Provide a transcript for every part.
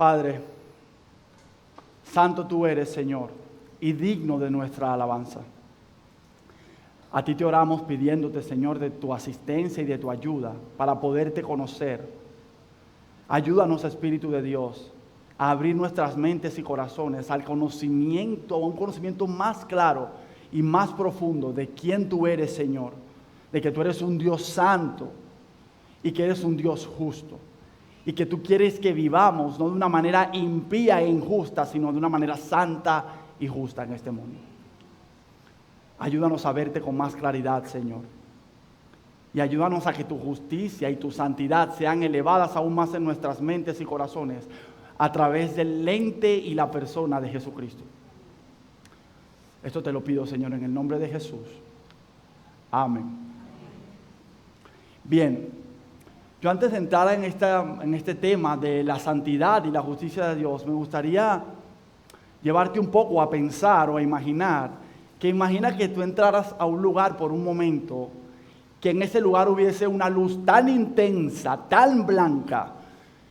Padre, santo tú eres, Señor, y digno de nuestra alabanza. A ti te oramos pidiéndote, Señor, de tu asistencia y de tu ayuda para poderte conocer. Ayúdanos, Espíritu de Dios, a abrir nuestras mentes y corazones al conocimiento, a un conocimiento más claro y más profundo de quién tú eres, Señor, de que tú eres un Dios santo y que eres un Dios justo. Y que tú quieres que vivamos no de una manera impía e injusta, sino de una manera santa y justa en este mundo. Ayúdanos a verte con más claridad, Señor. Y ayúdanos a que tu justicia y tu santidad sean elevadas aún más en nuestras mentes y corazones a través del lente y la persona de Jesucristo. Esto te lo pido, Señor, en el nombre de Jesús. Amén. Bien. Yo antes de entrar en este tema de la santidad y la justicia de Dios, me gustaría llevarte un poco a pensar o a imaginar, que imagina que tú entraras a un lugar por un momento, que en ese lugar hubiese una luz tan intensa, tan blanca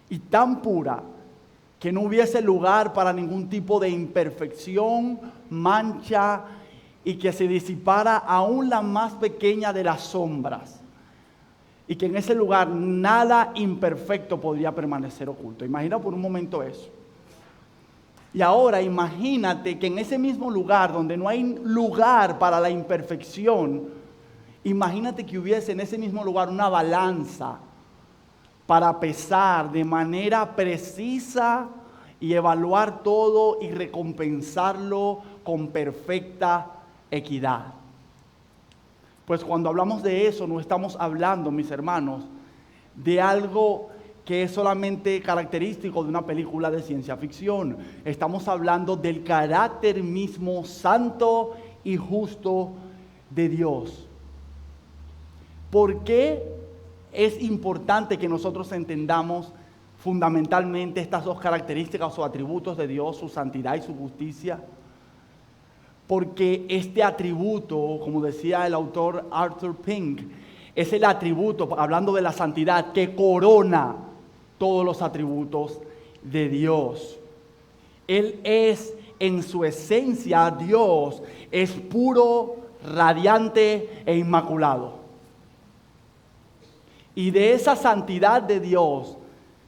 y tan pura, que no hubiese lugar para ningún tipo de imperfección, mancha, y que se disipara aún la más pequeña de las sombras. Y que en ese lugar nada imperfecto podría permanecer oculto. Imagina por un momento eso. Y ahora imagínate que en ese mismo lugar donde no hay lugar para la imperfección, imagínate que hubiese en ese mismo lugar una balanza para pesar de manera precisa y evaluar todo y recompensarlo con perfecta equidad. Pues cuando hablamos de eso, no estamos hablando, mis hermanos, de algo que es solamente característico de una película de ciencia ficción. Estamos hablando del carácter mismo santo y justo de Dios. ¿Por qué es importante que nosotros entendamos fundamentalmente estas dos características o atributos de Dios, su santidad y su justicia? Porque este atributo, como decía el autor Arthur Pink, es el atributo, hablando de la santidad, que corona todos los atributos de Dios. Él es en su esencia Dios, es puro, radiante e inmaculado. Y de esa santidad de Dios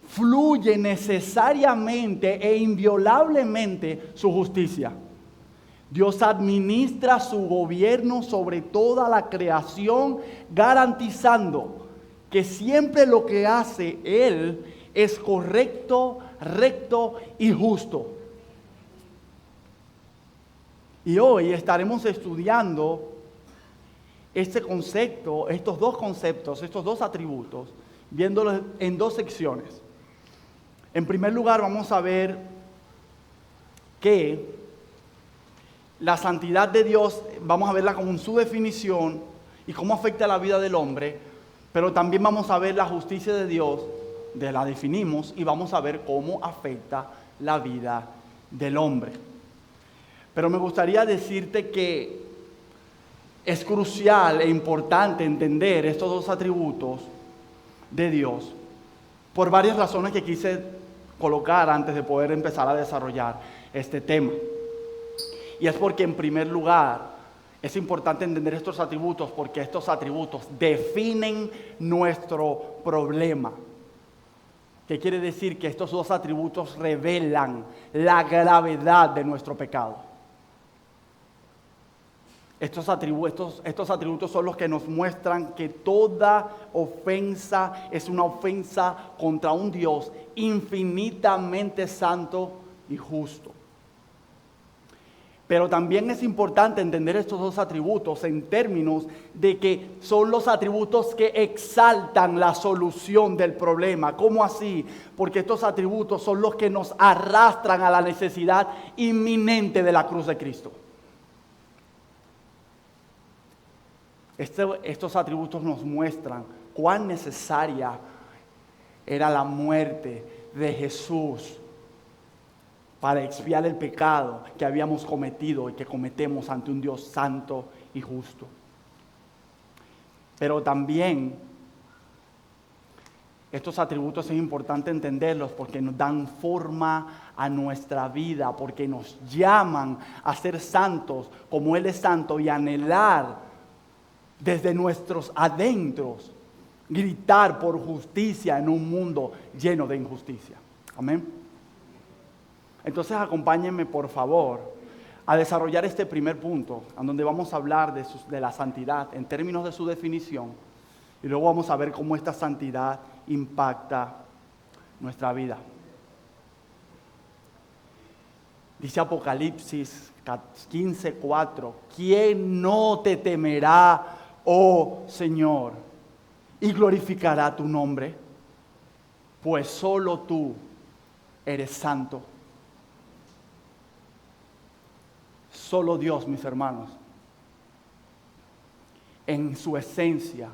fluye necesariamente e inviolablemente su justicia. Dios administra su gobierno sobre toda la creación, garantizando que siempre lo que hace Él es correcto, recto y justo. Y hoy estaremos estudiando este concepto, estos dos conceptos, estos dos atributos, viéndolos en dos secciones. En primer lugar, vamos a ver que la santidad de Dios, vamos a verla como en su definición y cómo afecta a la vida del hombre, pero también vamos a ver la justicia de Dios, la definimos, y vamos a ver cómo afecta la vida del hombre. Pero me gustaría decirte que es crucial e importante entender estos dos atributos de Dios por varias razones que quise colocar antes de poder empezar a desarrollar este tema. Y es porque en primer lugar es importante entender estos atributos porque estos atributos definen nuestro problema. ¿Qué quiere decir? Que estos dos atributos revelan la gravedad de nuestro pecado. Estos atributos son los que nos muestran que toda ofensa es una ofensa contra un Dios infinitamente santo y justo. Pero también es importante entender estos dos atributos en términos de que son los atributos que exaltan la solución del problema. ¿Cómo así? Porque estos atributos son los que nos arrastran a la necesidad inminente de la cruz de Cristo. Estos atributos nos muestran cuán necesaria era la muerte de Jesús para expiar el pecado que habíamos cometido y que cometemos ante un Dios santo y justo. Pero también Estos atributos es importante entenderlos porque nos dan forma a nuestra vida, porque nos llaman a ser santos como Él es santo y anhelar desde nuestros adentros, gritar por justicia en un mundo lleno de injusticia. Amén. Entonces acompáñenme por favor a desarrollar este primer punto, en donde vamos a hablar de la santidad en términos de su definición, y luego vamos a ver cómo esta santidad impacta nuestra vida. Dice Apocalipsis 15:4, ¿quién no te temerá, oh Señor, y glorificará tu nombre? Pues solo tú eres santo. Solo Dios, mis hermanos, en su esencia,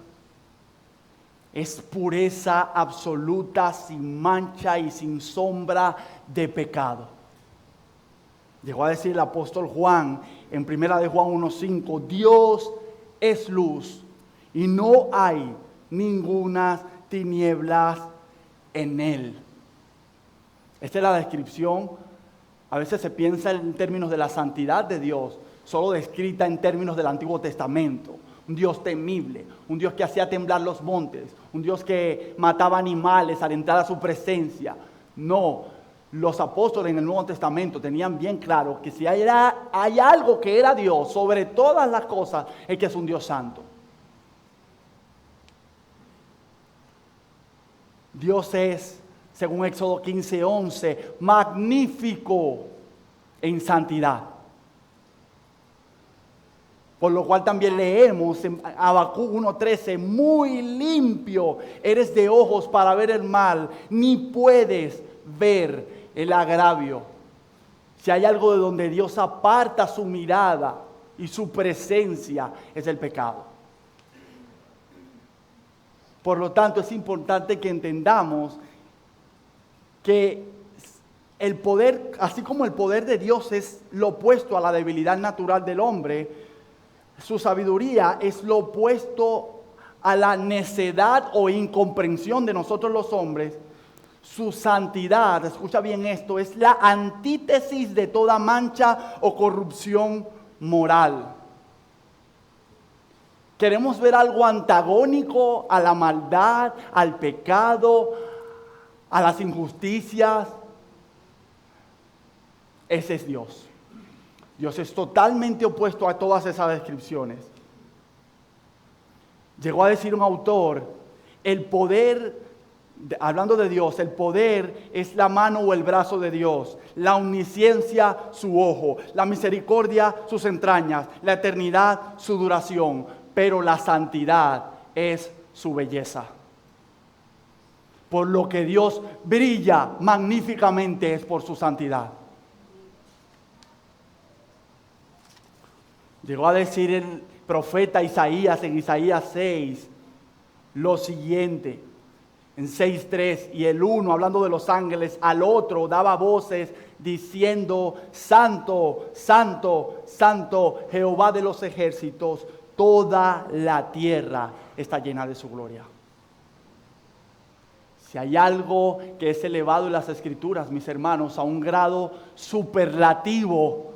es pureza absoluta, sin mancha y sin sombra de pecado. Llegó a decir el apóstol Juan en 1 de Juan 1:5, Dios es luz y no hay ninguna tinieblas en Él. Esta es la descripción. A veces se piensa en términos de la santidad de Dios, solo descrita en términos del Antiguo Testamento. Un Dios temible, un Dios que hacía temblar los montes, un Dios que mataba animales al entrar a su presencia. No, los apóstoles en el Nuevo Testamento tenían bien claro que si hay algo que era Dios sobre todas las cosas, es que es un Dios santo. Dios es, según Éxodo 15:11, magnífico en santidad. Por lo cual también leemos en Habacuc 1:13, muy limpio eres de ojos para ver el mal, ni puedes ver el agravio. Si hay algo de donde Dios aparta su mirada y su presencia, es el pecado. Por lo tanto, es importante que entendamos que el poder, así como el poder de Dios es lo opuesto a la debilidad natural del hombre, su sabiduría es lo opuesto a la necedad o incomprensión de nosotros los hombres. Su santidad, escucha bien esto, es la antítesis de toda mancha o corrupción moral. Queremos ver algo antagónico a la maldad, al pecado, a las injusticias. Ese es Dios. Dios es totalmente opuesto a todas esas descripciones. Llegó a decir un autor, el poder, hablando de Dios, el poder es la mano o el brazo de Dios, la omnisciencia su ojo, la misericordia sus entrañas, la eternidad su duración, pero la santidad es su belleza. Por lo que Dios brilla magníficamente es por su santidad. Llegó a decir el profeta Isaías en Isaías 6 lo siguiente, en 6:3, y el uno, hablando de los ángeles, al otro daba voces diciendo, Santo, Santo, Santo, Jehová de los ejércitos, toda la tierra está llena de su gloria. Si hay algo que es elevado en las Escrituras, mis hermanos, a un grado superlativo,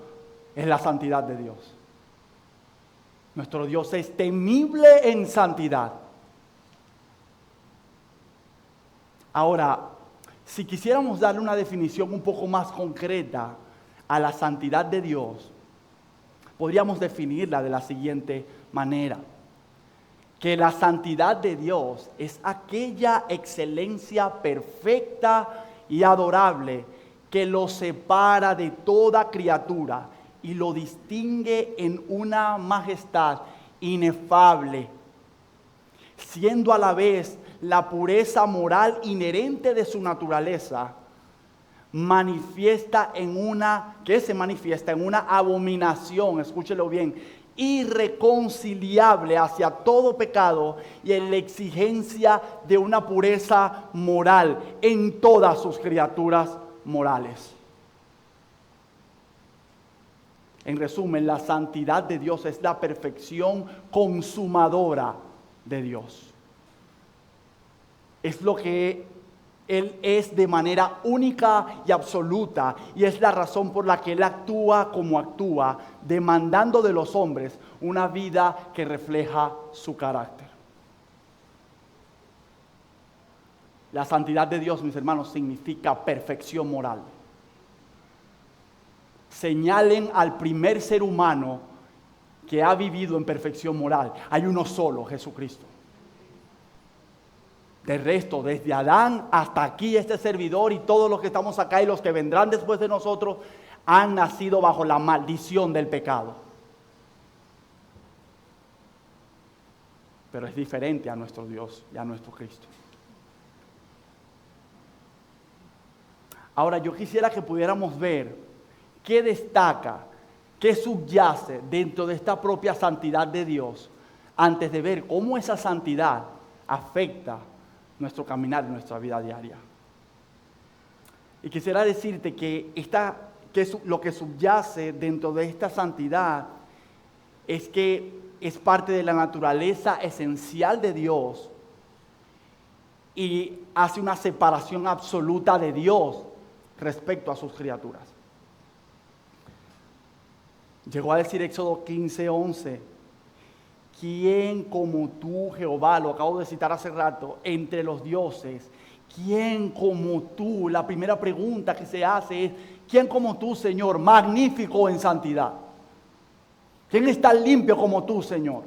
es la santidad de Dios. Nuestro Dios es temible en santidad. Ahora, si quisiéramos darle una definición un poco más concreta a la santidad de Dios, podríamos definirla de la siguiente manera: que la santidad de Dios es aquella excelencia perfecta y adorable que lo separa de toda criatura y lo distingue en una majestad inefable, siendo a la vez la pureza moral inherente de su naturaleza, se manifiesta en una abominación, escúchelo bien, irreconciliable hacia todo pecado y en la exigencia de una pureza moral en todas sus criaturas morales. En resumen, la santidad de Dios es la perfección consumadora de Dios. Es lo que Él es de manera única y absoluta, y es la razón por la que Él actúa como actúa, demandando de los hombres una vida que refleja su carácter. La santidad de Dios, mis hermanos, significa perfección moral. Señalen al primer ser humano que ha vivido en perfección moral. Hay uno solo, Jesucristo. De resto, desde Adán hasta aquí, este servidor y todos los que estamos acá y los que vendrán después de nosotros, han nacido bajo la maldición del pecado. Pero es diferente a nuestro Dios y a nuestro Cristo. Ahora, yo quisiera que pudiéramos ver qué destaca, qué subyace dentro de esta propia santidad de Dios, antes de ver cómo esa santidad afecta nuestro caminar, nuestra vida diaria. Y quisiera decirte que lo que subyace dentro de esta santidad es que es parte de la naturaleza esencial de Dios y hace una separación absoluta de Dios respecto a sus criaturas. Llegó a decir Éxodo 15:11, ¿quién como tú, Jehová? Lo acabo de citar hace rato, entre los dioses. ¿Quién como tú? La primera pregunta que se hace es, ¿quién como tú, Señor? Magnífico en santidad. ¿Quién está limpio como tú, Señor?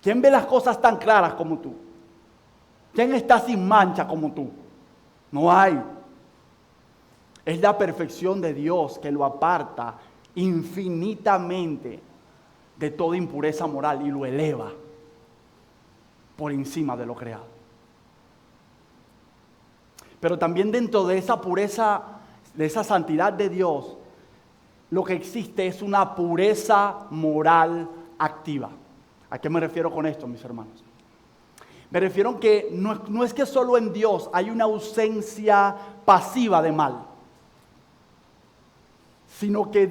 ¿Quién ve las cosas tan claras como tú? ¿Quién está sin mancha como tú? No hay. Es la perfección de Dios que lo aparta infinitamente de toda impureza moral y lo eleva por encima de lo creado. Pero también dentro de esa pureza, de esa santidad de Dios, lo que existe es una pureza moral activa. ¿A qué me refiero con esto, mis hermanos? Me refiero a que no es que solo en Dios hay una ausencia pasiva de mal, sino que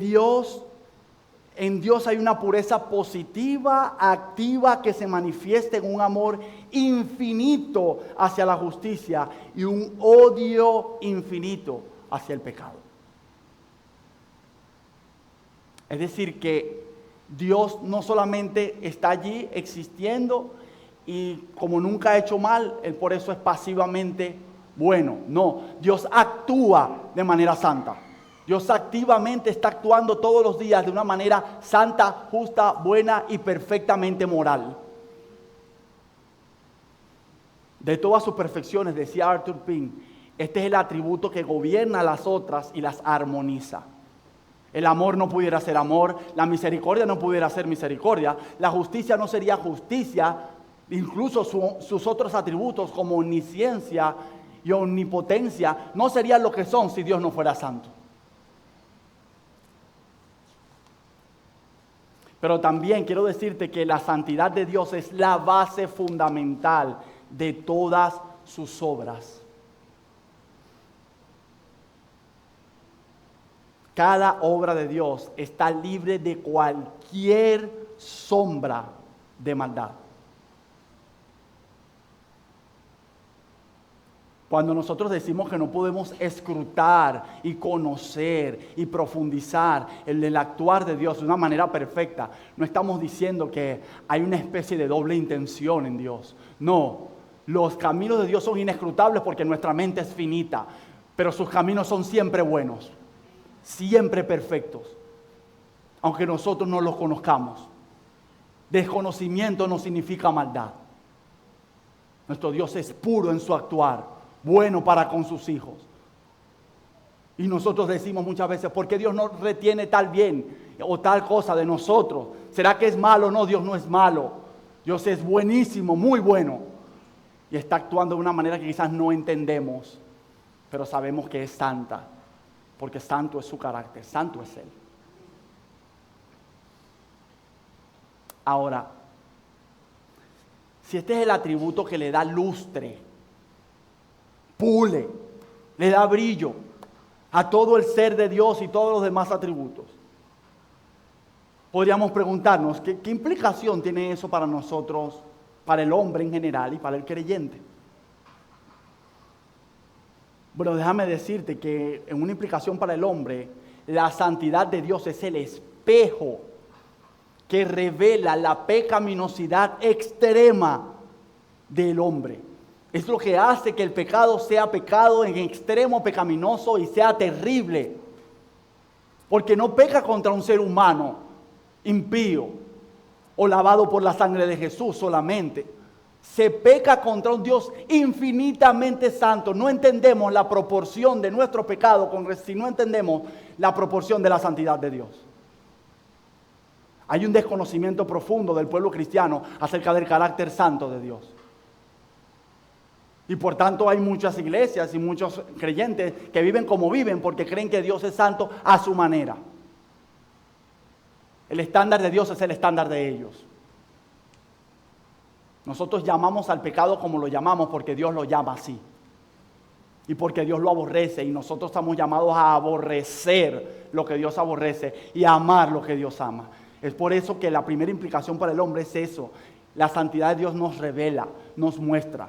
en Dios hay una pureza positiva, activa, que se manifiesta en un amor infinito hacia la justicia y un odio infinito hacia el pecado. Es decir, que Dios no solamente está allí existiendo y como nunca ha hecho mal, Él por eso es pasivamente bueno. No, Dios actúa de manera santa. Dios activamente está actuando todos los días de una manera santa, justa, buena y perfectamente moral. De todas sus perfecciones, decía Arthur Pink, este es el atributo que gobierna las otras y las armoniza. El amor no pudiera ser amor, la misericordia no pudiera ser misericordia, la justicia no sería justicia, incluso sus otros atributos como omnisciencia y omnipotencia no serían lo que son si Dios no fuera santo. Pero también quiero decirte que la santidad de Dios es la base fundamental de todas sus obras. Cada obra de Dios está libre de cualquier sombra de maldad. Cuando nosotros decimos que no podemos escrutar y conocer y profundizar en el actuar de Dios de una manera perfecta, no estamos diciendo que hay una especie de doble intención en Dios. No, los caminos de Dios son inescrutables porque nuestra mente es finita, pero sus caminos son siempre buenos, siempre perfectos, aunque nosotros no los conozcamos. Desconocimiento no significa maldad. Nuestro Dios es puro en su actuar, bueno para con sus hijos. Y nosotros decimos muchas veces, ¿por qué Dios no retiene tal bien o tal cosa de nosotros? ¿Será que es malo? No, Dios no es malo. Dios es buenísimo, muy bueno. Y está actuando de una manera que quizás no entendemos, pero sabemos que es santa, porque santo es su carácter, santo es Él. Ahora, si este es el atributo que le da lustre, pule, le da brillo a todo el ser de Dios y todos los demás atributos, podríamos preguntarnos, ¿qué implicación tiene eso para nosotros, para el hombre en general y para el creyente? Pero déjame decirte que en una implicación para el hombre, la santidad de Dios es el espejo que revela la pecaminosidad extrema del hombre. Es lo que hace que el pecado sea pecado en extremo pecaminoso y sea terrible. Porque no peca contra un ser humano impío o lavado por la sangre de Jesús solamente. Se peca contra un Dios infinitamente santo. No entendemos la proporción de nuestro pecado si no entendemos la proporción de la santidad de Dios. Hay un desconocimiento profundo del pueblo cristiano acerca del carácter santo de Dios. Y por tanto hay muchas iglesias y muchos creyentes que viven como viven porque creen que Dios es santo a su manera. El estándar de Dios es el estándar de ellos. Nosotros llamamos al pecado como lo llamamos porque Dios lo llama así. Y porque Dios lo aborrece y nosotros estamos llamados a aborrecer lo que Dios aborrece y a amar lo que Dios ama. Es por eso que la primera implicación para el hombre es eso. La santidad de Dios nos revela, nos muestra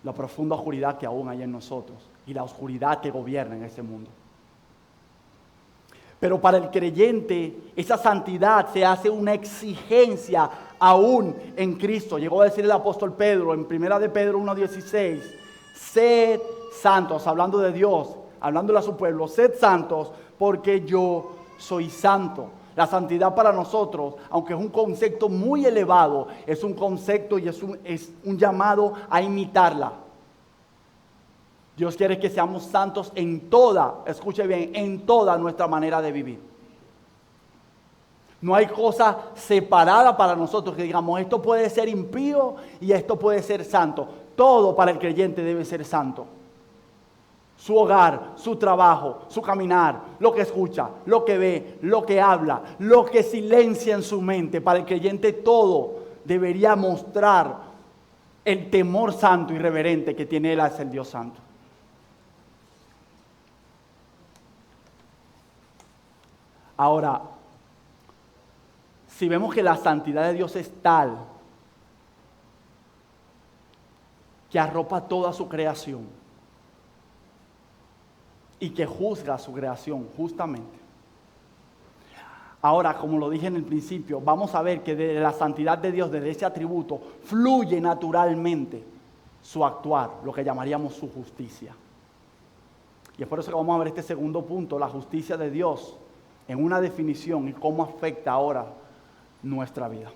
la profunda oscuridad que aún hay en nosotros y la oscuridad que gobierna en ese mundo. Pero para el creyente, esa santidad se hace una exigencia aún en Cristo. Llegó a decir el apóstol Pedro en 1 de Pedro 1:16, sed santos, hablando de Dios, hablándole a su pueblo, sed santos porque yo soy santo. La santidad para nosotros, aunque es un concepto muy elevado, es un concepto y es un llamado a imitarla. Dios quiere que seamos santos en toda, escuche bien, en toda nuestra manera de vivir. No hay cosa separada para nosotros que digamos, esto puede ser impío y esto puede ser santo. Todo para el creyente debe ser santo. Su hogar, su trabajo, su caminar, lo que escucha, lo que ve, lo que habla, lo que silencia en su mente. Para el creyente todo debería mostrar el temor santo y reverente que tiene Él hacia el Dios santo. Ahora, si vemos que la santidad de Dios es tal que arropa toda su creación y que juzga su creación justamente. Ahora, como lo dije en el principio, vamos a ver que de la santidad de Dios, desde ese atributo, fluye naturalmente su actuar, lo que llamaríamos su justicia. Y es por eso que vamos a ver este segundo punto, la justicia de Dios, en una definición y cómo afecta ahora nuestra vida.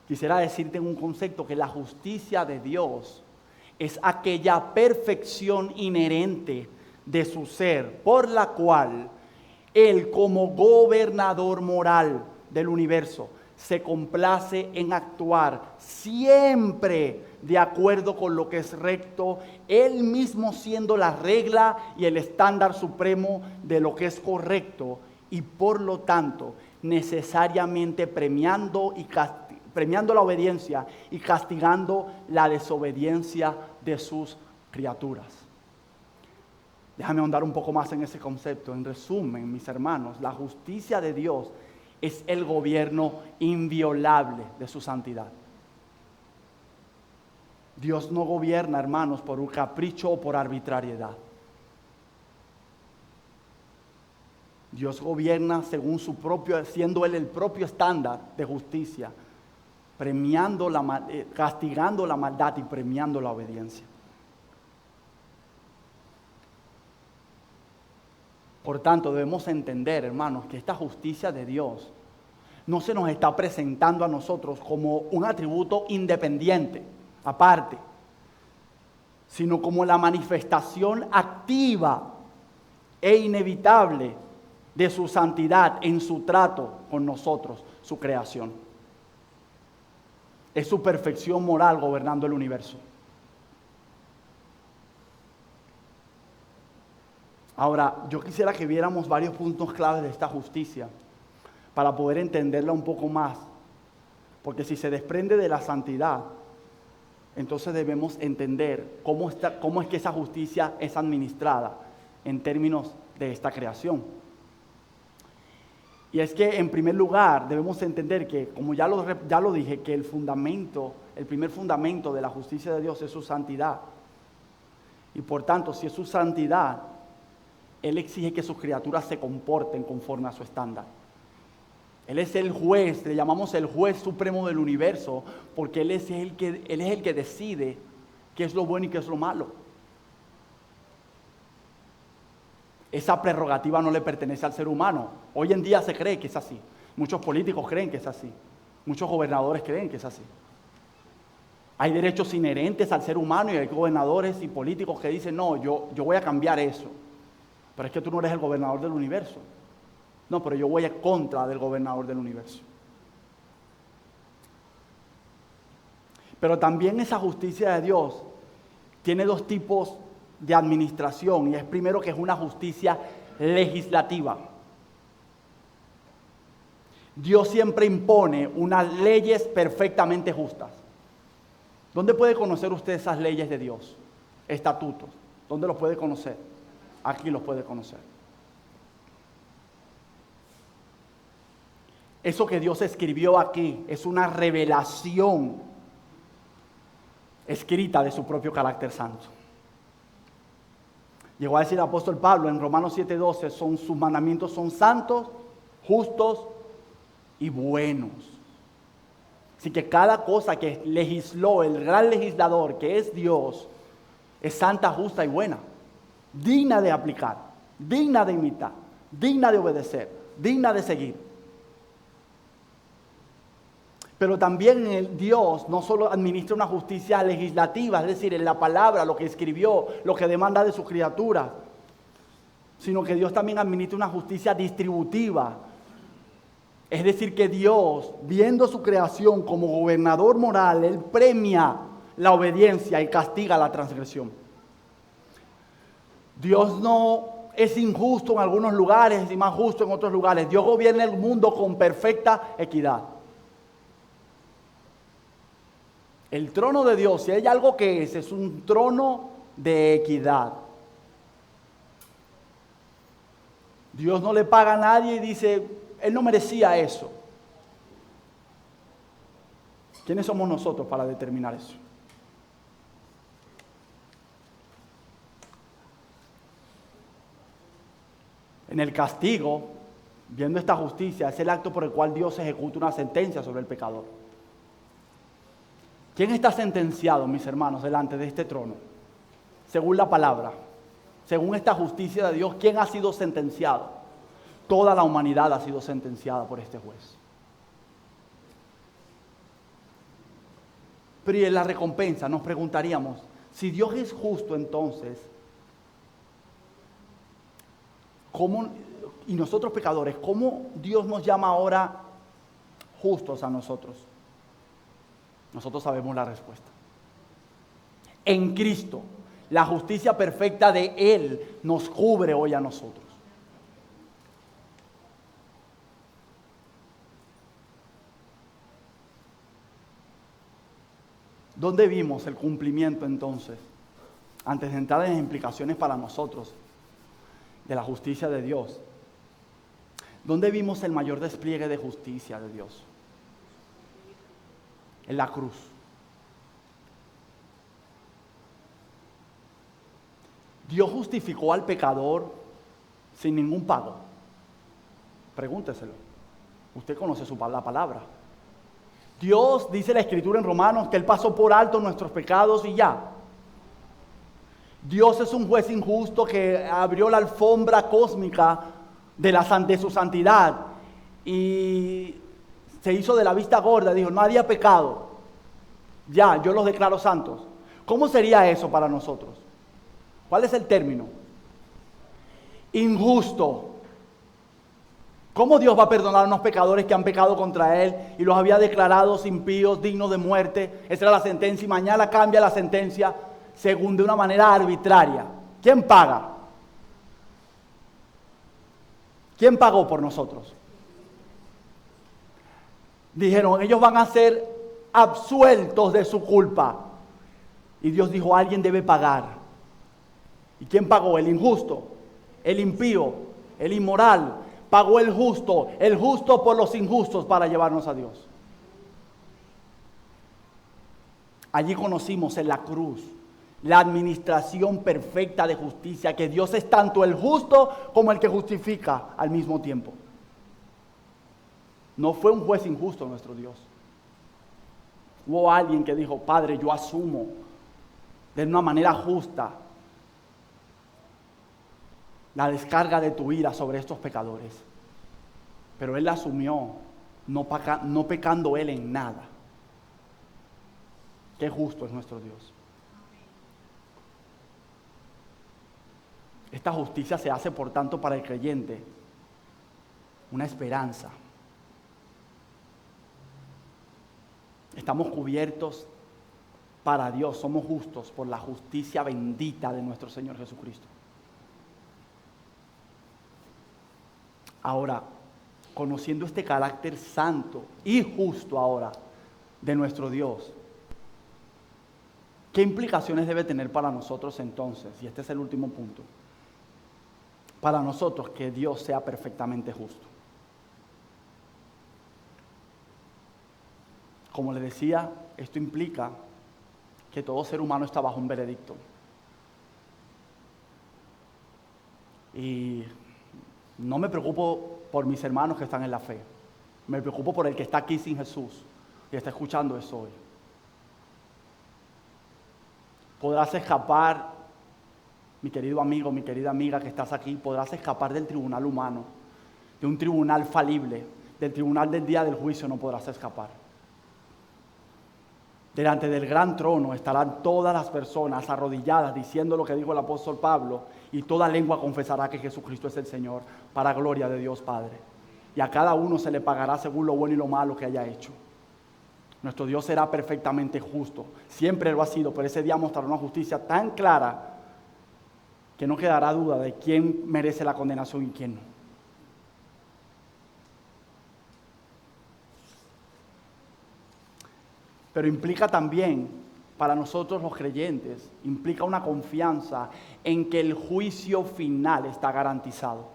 Quisiera decirte en un concepto que la justicia de Dios es aquella perfección inherente de su ser, por la cual Él, como gobernador moral del universo, se complace en actuar siempre de acuerdo con lo que es recto, Él mismo siendo la regla y el estándar supremo de lo que es correcto y por lo tanto necesariamente premiando la obediencia y castigando la desobediencia de sus criaturas. Déjame ahondar un poco más en ese concepto. En resumen, mis hermanos, la justicia de Dios es el gobierno inviolable de su santidad. Dios no gobierna, hermanos, por un capricho o por arbitrariedad. Dios gobierna según su propio, siendo Él el propio estándar de justicia, castigando la maldad y premiando la obediencia. Por tanto, debemos entender, hermanos, que esta justicia de Dios no se nos está presentando a nosotros como un atributo independiente, aparte, sino como la manifestación activa e inevitable de su santidad en su trato con nosotros, su creación. Es su perfección moral gobernando el universo. Ahora, yo quisiera que viéramos varios puntos claves de esta justicia para poder entenderla un poco más. Porque si se desprende de la santidad, entonces debemos entender cómo es que esa justicia es administrada en términos de esta creación. Y es que en primer lugar debemos entender que, como ya lo dije, que el primer fundamento de la justicia de Dios es su santidad. Y por tanto, si es su santidad, Él exige que sus criaturas se comporten conforme a su estándar. Él es el juez, le llamamos el juez supremo del universo, porque Él es el que decide qué es lo bueno y qué es lo malo. Esa prerrogativa no le pertenece al ser humano. Hoy en día se cree que es así. Muchos políticos creen que es así. Muchos gobernadores creen que es así. Hay derechos inherentes al ser humano y hay gobernadores y políticos que dicen, no, yo voy a cambiar eso. Pero es que tú no eres el gobernador del universo. No, pero yo voy en contra del gobernador del universo. Pero también esa justicia de Dios tiene dos tipos de administración, y es primero que es una justicia legislativa. Dios siempre impone unas leyes perfectamente justas. ¿Dónde puede conocer usted esas leyes de Dios? Estatutos. ¿Dónde los puede conocer? Aquí los puede conocer. Eso que Dios escribió aquí es una revelación escrita de su propio carácter santo. Llegó a decir el apóstol Pablo en Romanos 7:12, sus mandamientos son santos, justos y buenos. Así que cada cosa que legisló el gran legislador, que es Dios, es santa, justa y buena, digna de aplicar, digna de imitar, digna de obedecer, digna de seguir. Pero también Dios no solo administra una justicia legislativa, es decir, en la palabra, lo que escribió, lo que demanda de sus criaturas, sino que Dios también administra una justicia distributiva. Es decir, que Dios, viendo su creación como gobernador moral, Él premia la obediencia y castiga la transgresión. Dios no es injusto en algunos lugares y más justo en otros lugares. Dios gobierna el mundo con perfecta equidad. El trono de Dios, si hay algo que es un trono de equidad. Dios no le paga a nadie y dice, Él no merecía eso. ¿Quiénes somos nosotros para determinar eso? En el castigo, viendo esta justicia, es el acto por el cual Dios ejecuta una sentencia sobre el pecador. ¿Quién está sentenciado, mis hermanos, delante de este trono? Según la palabra, según esta justicia de Dios, ¿quién ha sido sentenciado? Toda la humanidad ha sido sentenciada por este juez. Pero y en la recompensa nos preguntaríamos, si Dios es justo entonces, ¿cómo, y nosotros pecadores, cómo Dios nos llama ahora justos a nosotros? Nosotros sabemos la respuesta. En Cristo, la justicia perfecta de Él nos cubre hoy a nosotros. ¿Dónde vimos el cumplimiento entonces? Antes de entrar en las implicaciones para nosotros de la justicia de Dios. ¿Dónde vimos el mayor despliegue de justicia de Dios? En la cruz. Dios justificó al pecador sin ningún pago. Pregúnteselo. Usted conoce la palabra. Dios, dice la Escritura en Romanos, que Él pasó por alto nuestros pecados y ya. Dios es un juez injusto que abrió la alfombra cósmica de su santidad y se hizo de la vista gorda, dijo, no había pecado. Ya, yo los declaro santos. ¿Cómo sería eso para nosotros? ¿Cuál es el término? Injusto. ¿Cómo Dios va a perdonar a unos pecadores que han pecado contra Él y los había declarado impíos, dignos de muerte? Esa era la sentencia y mañana cambia la sentencia según de una manera arbitraria. ¿Quién paga? ¿Quién pagó por nosotros? Dijeron, ellos van a ser absueltos de su culpa. Y Dios dijo, alguien debe pagar. ¿Y quién pagó? El injusto, el impío, el inmoral. pagó el justo por los injustos para llevarnos a Dios. Allí conocimos en la cruz la administración perfecta de justicia, que Dios es tanto el justo como el que justifica al mismo tiempo. No fue un juez injusto nuestro Dios. Hubo alguien que dijo: Padre, yo asumo de una manera justa la descarga de tu ira sobre estos pecadores. Pero Él la asumió, no pecando Él en nada. Qué justo es nuestro Dios. Esta justicia se hace, por tanto, para el creyente una esperanza. Estamos cubiertos para Dios, somos justos por la justicia bendita de nuestro Señor Jesucristo. Ahora, conociendo este carácter santo y justo ahora de nuestro Dios, ¿qué implicaciones debe tener para nosotros entonces? Y este es el último punto. Para nosotros que Dios sea perfectamente justo. Como les decía, esto implica que todo ser humano está bajo un veredicto. Y no me preocupo por mis hermanos que están en la fe. Me preocupo por el que está aquí sin Jesús y está escuchando eso hoy. Podrás escapar, mi querido amigo, mi querida amiga que estás aquí, podrás escapar del tribunal humano, de un tribunal falible, del tribunal del día del juicio no podrás escapar. Delante del gran trono estarán todas las personas arrodilladas diciendo lo que dijo el apóstol Pablo, y toda lengua confesará que Jesucristo es el Señor, para gloria de Dios Padre. Y a cada uno se le pagará según lo bueno y lo malo que haya hecho. Nuestro Dios será perfectamente justo, siempre lo ha sido, pero ese día mostrará una justicia tan clara que no quedará duda de quién merece la condenación y quién no. Pero implica también, para nosotros los creyentes, implica una confianza en que el juicio final está garantizado.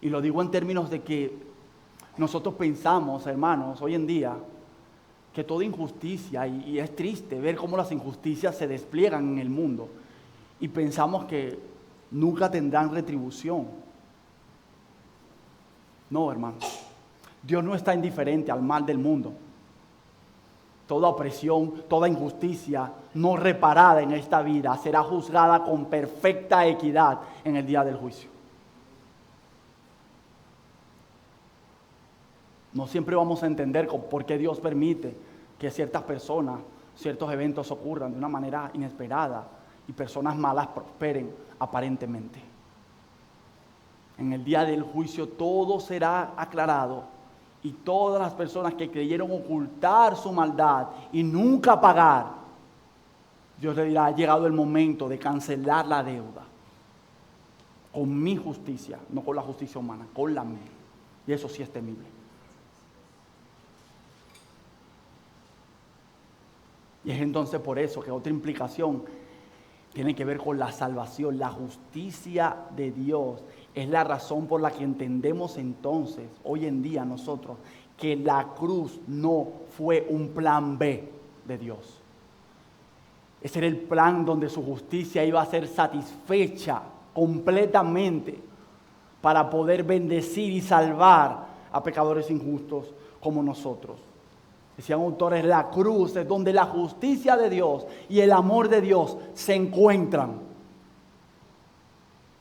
Y lo digo en términos de que nosotros pensamos, hermanos, hoy en día, que toda injusticia, y es triste ver cómo las injusticias se despliegan en el mundo, y pensamos que nunca tendrán retribución. No, hermanos, Dios no está indiferente al mal del mundo. Toda opresión, toda injusticia no reparada en esta vida será juzgada con perfecta equidad en el día del juicio. No siempre vamos a entender por qué Dios permite que ciertas personas, ciertos eventos ocurran de una manera inesperada y personas malas prosperen aparentemente. En el día del juicio todo será aclarado. Y todas las personas que creyeron ocultar su maldad y nunca pagar, Dios le dirá: ha llegado el momento de cancelar la deuda con mi justicia, no con la justicia humana, con la mía. Y eso sí es temible. Y es entonces por eso que otra implicación tiene que ver con la salvación, la justicia de Dios. Es la razón por la que entendemos entonces, hoy en día nosotros, que la cruz no fue un plan B de Dios. Ese era el plan donde su justicia iba a ser satisfecha completamente para poder bendecir y salvar a pecadores injustos como nosotros. Decían autores, la cruz es donde la justicia de Dios y el amor de Dios se encuentran.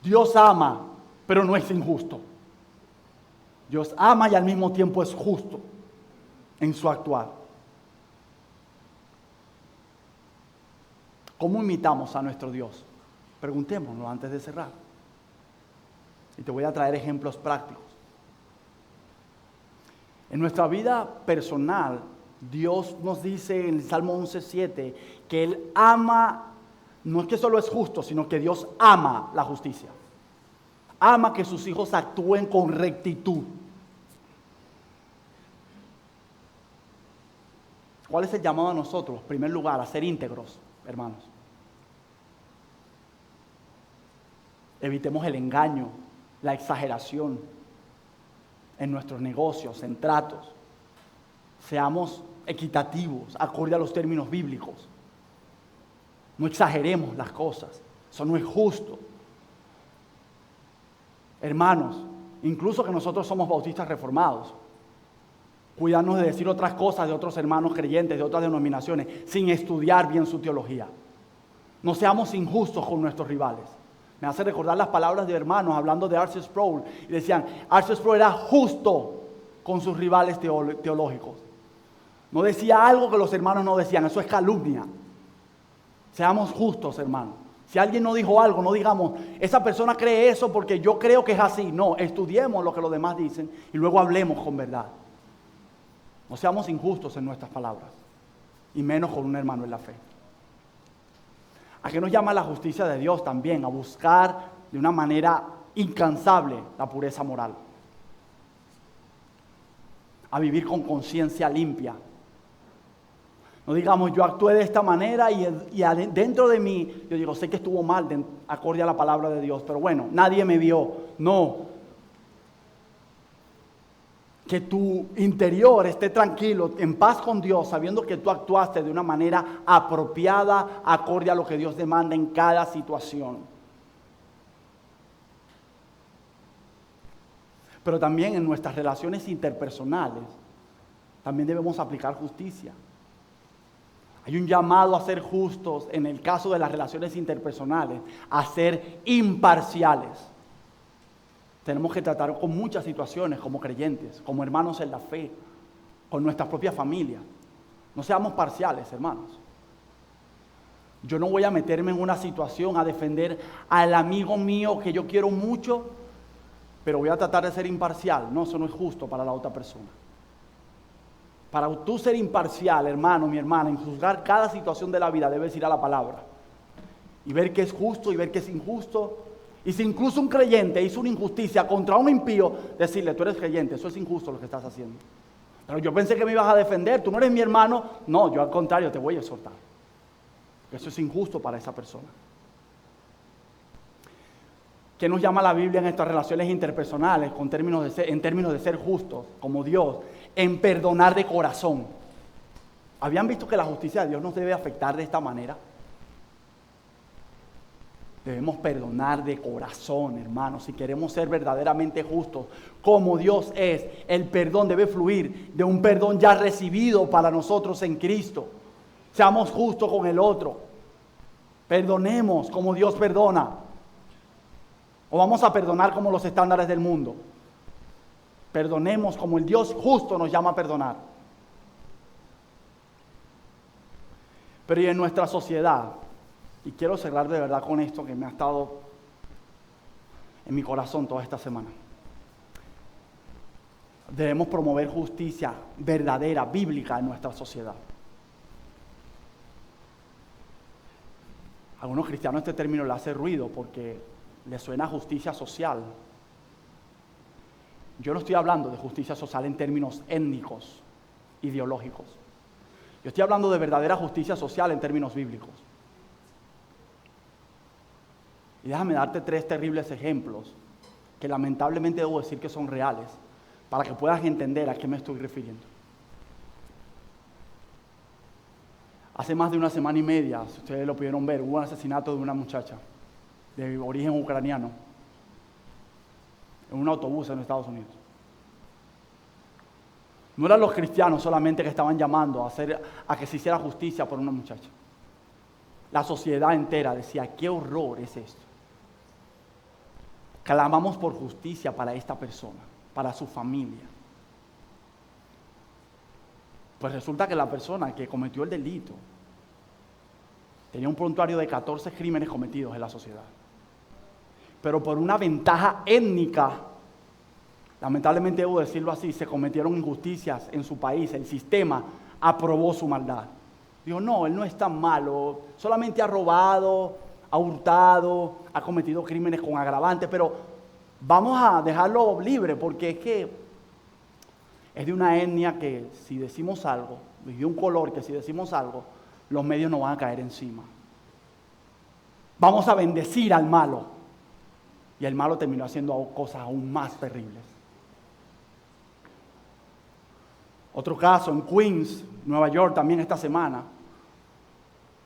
Dios ama, pero no es injusto. Dios ama y al mismo tiempo es justo en su actuar. ¿Cómo imitamos a nuestro Dios? Preguntémonos antes de cerrar. Y te voy a traer ejemplos prácticos. En nuestra vida personal, Dios nos dice en el Salmo 11:7 que Él ama, no es que solo es justo, sino que Dios ama la justicia. Ama que sus hijos actúen con rectitud. ¿Cuál es el llamado a nosotros? En primer lugar, a ser íntegros, hermanos. Evitemos el engaño, la exageración, en nuestros negocios, en tratos. Seamos equitativos, acorde a los términos bíblicos. No exageremos las cosas. Eso no es justo. Hermanos, incluso que nosotros somos bautistas reformados, cuidarnos de decir otras cosas de otros hermanos creyentes, de otras denominaciones, sin estudiar bien su teología. No seamos injustos con nuestros rivales. Me hace recordar las palabras de hermanos hablando de R.C. Sproul. Y decían, R.C. Sproul era justo con sus rivales teológicos. No decía algo que los hermanos no decían. Eso es calumnia. Seamos justos, hermanos. Si alguien no dijo algo, no digamos, esa persona cree eso porque yo creo que es así. No, estudiemos lo que los demás dicen y luego hablemos con verdad. No seamos injustos en nuestras palabras, y menos con un hermano en la fe. ¿A qué nos llama la justicia de Dios también? A buscar de una manera incansable la pureza moral. A vivir con conciencia limpia. No digamos, yo actué de esta manera y dentro de mí, yo digo, sé que estuvo mal, acorde a la palabra de Dios, pero bueno, nadie me vio. No. Que tu interior esté tranquilo, en paz con Dios, sabiendo que tú actuaste de una manera apropiada, acorde a lo que Dios demanda en cada situación. Pero también en nuestras relaciones interpersonales, también debemos aplicar justicia. Hay un llamado a ser justos en el caso de las relaciones interpersonales, a ser imparciales. Tenemos que tratar con muchas situaciones como creyentes, como hermanos en la fe, con nuestras propias familias. No seamos parciales, hermanos. Yo no voy a meterme en una situación a defender al amigo mío que yo quiero mucho, pero voy a tratar de ser imparcial. No, eso no es justo para la otra persona. Para tú ser imparcial, hermano, mi hermana, en juzgar cada situación de la vida, debes ir a la palabra y ver qué es justo y ver qué es injusto. Y si incluso un creyente hizo una injusticia contra un impío, decirle, tú eres creyente, eso es injusto lo que estás haciendo. Pero yo pensé que me ibas a defender, tú no eres mi hermano. No, yo al contrario te voy a exhortar. Eso es injusto para esa persona. ¿Qué nos llama la Biblia en estas relaciones interpersonales en términos de ser justos como Dios? En perdonar de corazón. ¿Habían visto que la justicia de Dios nos debe afectar de esta manera? Debemos perdonar de corazón, hermanos, si queremos ser verdaderamente justos, como Dios es. El perdón debe fluir de un perdón ya recibido para nosotros en Cristo. Seamos justos con el otro. Perdonemos como Dios perdona. O vamos a perdonar como los estándares del mundo. Perdonemos como el Dios justo nos llama a perdonar. Pero y en nuestra sociedad, y quiero cerrar de verdad con esto que me ha estado en mi corazón toda esta semana. Debemos promover justicia verdadera, bíblica en nuestra sociedad. A algunos cristianos este término le hace ruido porque le suena a justicia social. Yo no estoy hablando de justicia social en términos étnicos, ideológicos. Yo estoy hablando de verdadera justicia social en términos bíblicos. Y déjame darte 3 terribles ejemplos que lamentablemente debo decir que son reales para que puedas entender a qué me estoy refiriendo. Hace más de una semana y media, si ustedes lo pudieron ver, hubo un asesinato de una muchacha de origen ucraniano en un autobús en Estados Unidos. No eran los cristianos solamente que estaban llamando a que se hiciera justicia por una muchacha. La sociedad entera decía, qué horror es esto. Clamamos por justicia para esta persona, para su familia. Pues resulta que la persona que cometió el delito tenía un prontuario de 14 crímenes cometidos en la sociedad. Pero por una ventaja étnica, lamentablemente debo decirlo así, se cometieron injusticias en su país, el sistema aprobó su maldad. Digo, no, él no es tan malo, solamente ha robado, ha hurtado, ha cometido crímenes con agravantes, pero vamos a dejarlo libre porque es que es de una etnia que si decimos algo, de un color que si decimos algo, los medios nos van a caer encima. Vamos a bendecir al malo. Y el malo terminó haciendo cosas aún más terribles. Otro caso en Queens, Nueva York, también esta semana.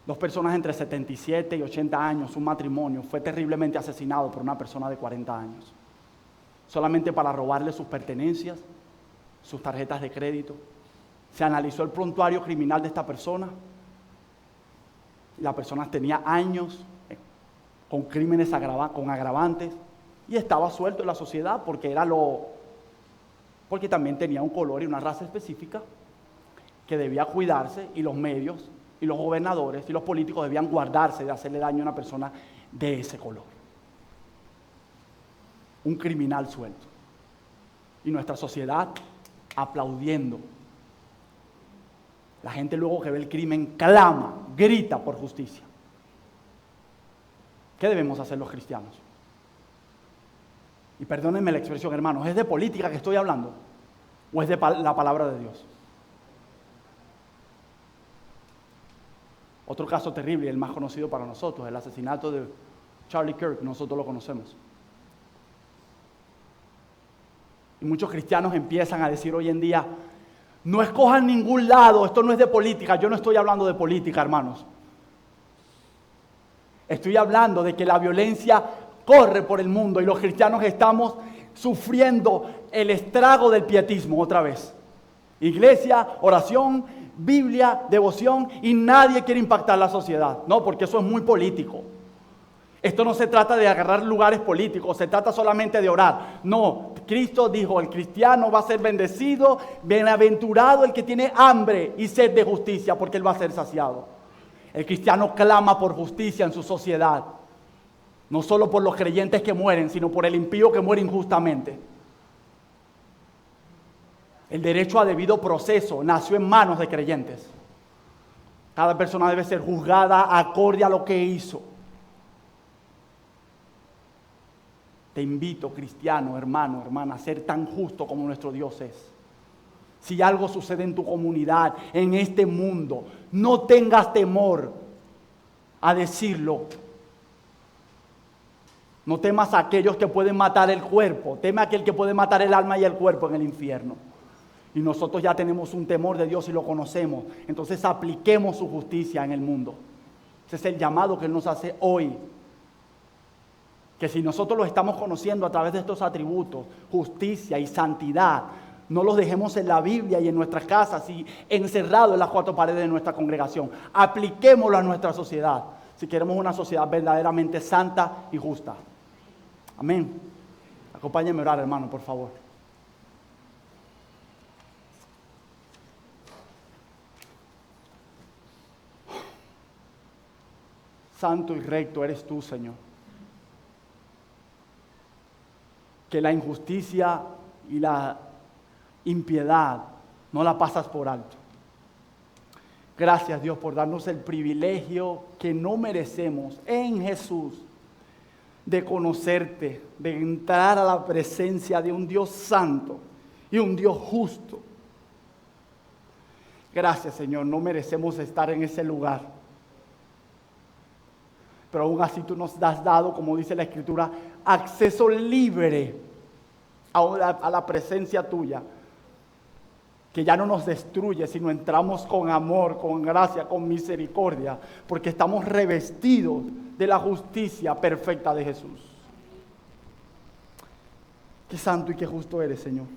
2 personas entre 77 y 80 años, un matrimonio, fue terriblemente asesinado por una persona de 40 años. Solamente para robarle sus pertenencias, sus tarjetas de crédito. Se analizó el prontuario criminal de esta persona. La persona tenía años con crímenes con agravantes y estaba suelto en la sociedad porque también tenía un color y una raza específica que debía cuidarse, y los medios y los gobernadores y los políticos debían guardarse de hacerle daño a una persona de ese color. Un criminal suelto. Y nuestra sociedad aplaudiendo. La gente luego que ve el crimen clama, grita por justicia. ¿Qué debemos hacer los cristianos? Y perdónenme la expresión, hermanos, ¿es de política que estoy hablando? ¿O es de la palabra de Dios? Otro caso terrible, el más conocido para nosotros, el asesinato de Charlie Kirk, nosotros lo conocemos. Y muchos cristianos empiezan a decir hoy en día, no escojan ningún lado, esto no es de política. Yo no estoy hablando de política, hermanos. Estoy hablando de que la violencia corre por el mundo y los cristianos estamos sufriendo el estrago del pietismo otra vez. Iglesia, oración, Biblia, devoción, y nadie quiere impactar la sociedad. No, porque eso es muy político. Esto no se trata de agarrar lugares políticos, se trata solamente de orar. No, Cristo dijo, el cristiano va a ser bendecido, bienaventurado el que tiene hambre y sed de justicia, porque él va a ser saciado. El cristiano clama por justicia en su sociedad, no solo por los creyentes que mueren, sino por el impío que muere injustamente. El derecho a debido proceso nació en manos de creyentes. Cada persona debe ser juzgada acorde a lo que hizo. Te invito, cristiano, hermano, hermana, a ser tan justo como nuestro Dios es. Si algo sucede en tu comunidad, en este mundo, no tengas temor a decirlo. No temas a aquellos que pueden matar el cuerpo, teme a aquel que puede matar el alma y el cuerpo en el infierno. Y nosotros ya tenemos un temor de Dios y lo conocemos. Entonces apliquemos su justicia en el mundo. Ese es el llamado que Él nos hace hoy. Que si nosotros lo estamos conociendo a través de estos atributos, justicia y santidad, no los dejemos en la Biblia y en nuestras casas y encerrados en las 4 paredes de nuestra congregación. Apliquémoslo a nuestra sociedad, si queremos una sociedad verdaderamente santa y justa. Amén. Acompáñenme a orar, hermano, por favor. Santo y recto eres tú, Señor. Que la injusticia y la impiedad no la pasas por alto. Gracias, Dios, por darnos el privilegio que no merecemos en Jesús de conocerte, de entrar a la presencia de un Dios santo y un Dios justo. Gracias, Señor, no merecemos estar en ese lugar. Pero aún así tú nos has dado, como dice la Escritura, acceso libre a la presencia tuya, que ya no nos destruye, sino entramos con amor, con gracia, con misericordia, porque estamos revestidos de la justicia perfecta de Jesús. Qué santo y qué justo eres, Señor.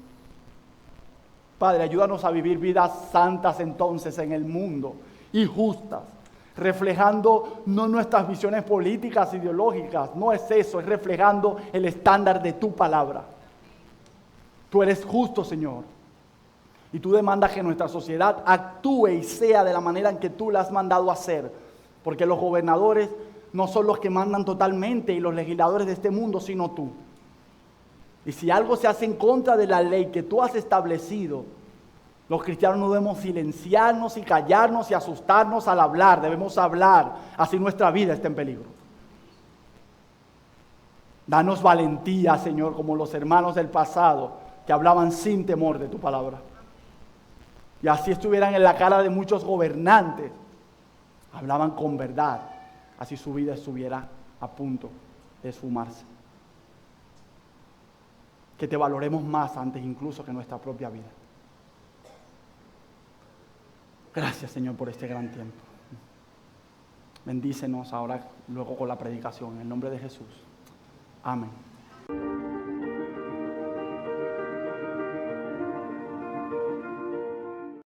Padre, ayúdanos a vivir vidas santas entonces en el mundo y justas, reflejando no nuestras visiones políticas, ideológicas, no es eso, es reflejando el estándar de tu palabra. Tú eres justo, Señor, y tú demandas que nuestra sociedad actúe y sea de la manera en que tú la has mandado hacer, porque los gobernadores no son los que mandan totalmente y los legisladores de este mundo, sino tú. Y si algo se hace en contra de la ley que tú has establecido, los cristianos no debemos silenciarnos y callarnos y asustarnos al hablar. Debemos hablar, así nuestra vida está en peligro. Danos valentía, Señor, como los hermanos del pasado que hablaban sin temor de tu palabra. Y así estuvieran en la cara de muchos gobernantes, hablaban con verdad, así su vida estuviera a punto de esfumarse. Que te valoremos más antes incluso que nuestra propia vida. Gracias, Señor, por este gran tiempo. Bendícenos ahora, luego con la predicación, en el nombre de Jesús. Amén.